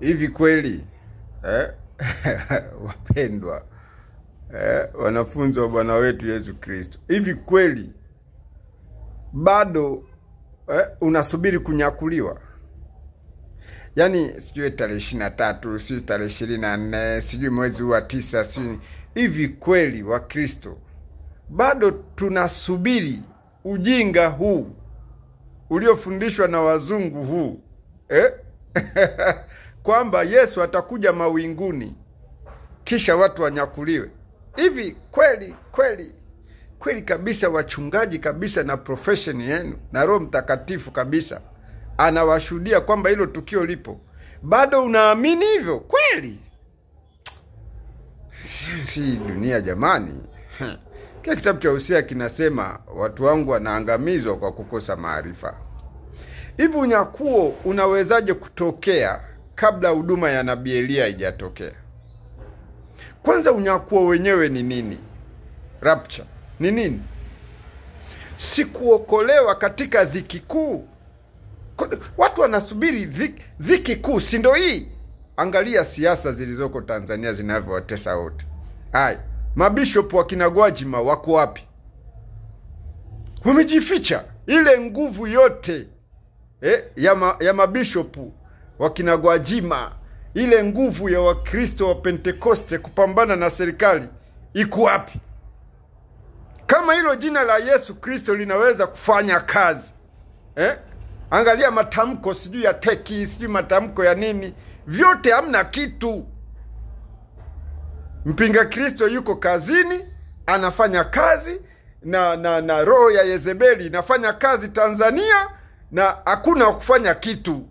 Hivi kweli wapendwa, wanafunzi wa Bwana wetu Yesu Kristo, hivi kweli bado unasubiri kunyakuliwa? Yaani sijui tarehe 23, sijui tarehe 24, sijui mwezi wa 9, sijui. Hivi kweli wa Kristo bado tunasubiri ujinga huu uliofundishwa na wazungu huu kwamba Yesu atakuja mawinguni kisha watu wanyakuliwe? Hivi kweli kabisa, wachungaji kabisa na profession yenu na Roho Mtakatifu kabisa anawashuhudia kwamba hilo tukio lipo, bado unaamini hivyo kweli? Si dunia jamani. Kile kitabu cha Hosea kinasema watu wangu wanaangamizwa kwa kukosa maarifa. Hivi unyakuo unawezaje kutokea kabla huduma ya Nabii Elia haijatokea? Kwanza, unyakuo wenyewe ni nini? Rapture ni nini? Si kuokolewa katika dhiki kuu. Watu wanasubiri dhiki kuu, si ndio hii? Angalia siasa zilizoko Tanzania zinavyowatesa wote. Hai, mabishop wa kina Gwajima wako wapi? Wamejificha. Ile nguvu yote ya mabishop wa kina Gwajima, ile nguvu ya Wakristo wa Pentekoste kupambana na serikali iko wapi? Kama hilo jina la Yesu Kristo linaweza kufanya kazi, angalia matamko sijui ya teki, sijui matamko ya nini, vyote hamna kitu. Mpinga Kristo yuko kazini, anafanya kazi na roho ya Yezebeli inafanya kazi Tanzania, na hakuna kufanya kitu.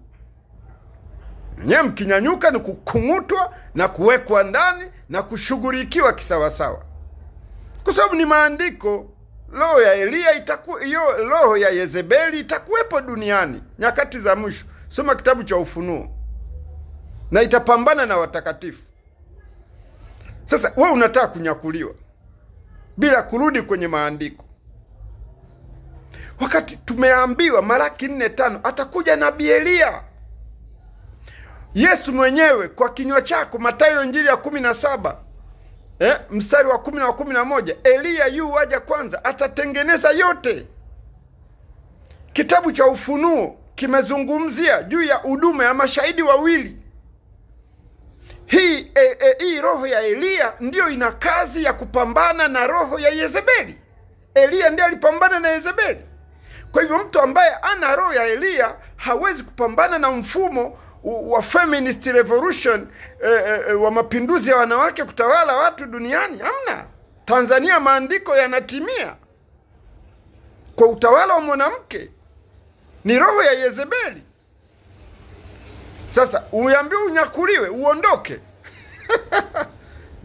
Nye mkinyanyuka ni kukungutwa na kuwekwa ndani na kushughulikiwa kisawasawa. Kwa sababu ni maandiko, roho ya Elia hiyo roho ya Yezebeli itakuwepo duniani nyakati za mwisho. Soma kitabu cha Ufunuo. Na itapambana na watakatifu. Sasa wewe unataka kunyakuliwa bila kurudi kwenye maandiko, wakati tumeambiwa Malaki 4:5 atakuja Nabii Elia. Yesu mwenyewe kwa kinywa chako, Mathayo Injili ya 17 mstari wa 10 na 11, Elia yu waja kwanza, atatengeneza yote. Kitabu cha Ufunuo kimezungumzia juu ya huduma ya mashahidi wawili. Hii roho ya Elia ndio ina kazi ya kupambana na roho ya Yezebeli. Elia ndiye alipambana na Yezebeli. Kwa hivyo mtu ambaye ana roho ya Elia hawezi kupambana na mfumo wa feminist revolution, wa mapinduzi ya wanawake kutawala watu duniani. Hamna. Tanzania maandiko yanatimia kwa utawala wa mwanamke, ni roho ya Yezebeli. Sasa uambiwe unyakuliwe uondoke.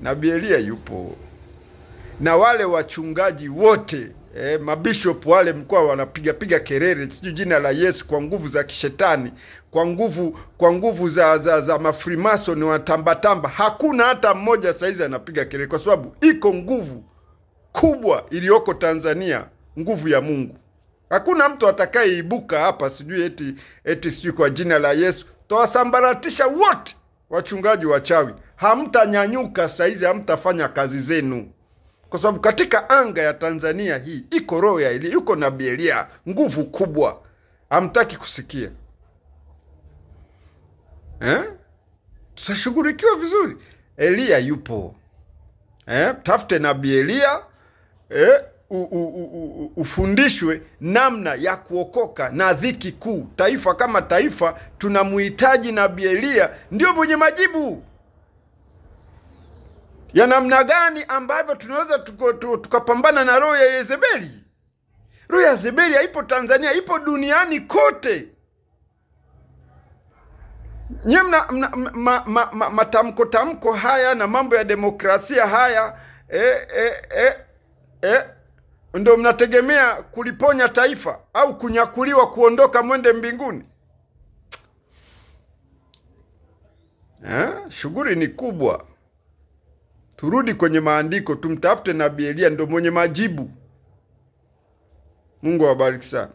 Nabii Elia yupo. Na wale wachungaji wote, mabishop wale mkoa wanapiga kelele sijui jina la Yesu kwa nguvu za kishetani, kwa nguvu za mafrimason watambatamba. Hakuna hata mmoja saizi anapiga kelele, kwa sababu iko nguvu kubwa iliyoko Tanzania, nguvu ya Mungu. Hakuna mtu atakayeibuka hapa sijui eti sijui kwa jina la Yesu. Tawasambaratisha wote wachungaji wachawi. Hamtanyanyuka saizi, hamtafanya kazi zenu. Kwa sababu katika anga ya Tanzania hii iko roho ya Elia, yuko Nabii Elia, nguvu kubwa. Hamtaki kusikia. Tutashughulikiwa vizuri. Elia yupo. Tafute Nabii Elia, ufundishwe namna ya kuokoka na dhiki kuu. Taifa kama taifa tunamuhitaji Nabii Elia, ndio mwenye majibu ya namna gani ambavyo tunaweza tukapambana na roho ya Yezebeli. Roho ya Yezebeli haipo Tanzania, ipo duniani kote. Nyemna matamko haya na mambo ya demokrasia haya ndio mnategemea kuliponya taifa au kunyakuliwa kuondoka mwende mbinguni? Shughuli ni kubwa. Turudi kwenye maandiko, tumtafute Nabii Elia, ndio mwenye majibu. Mungu awabariki sana.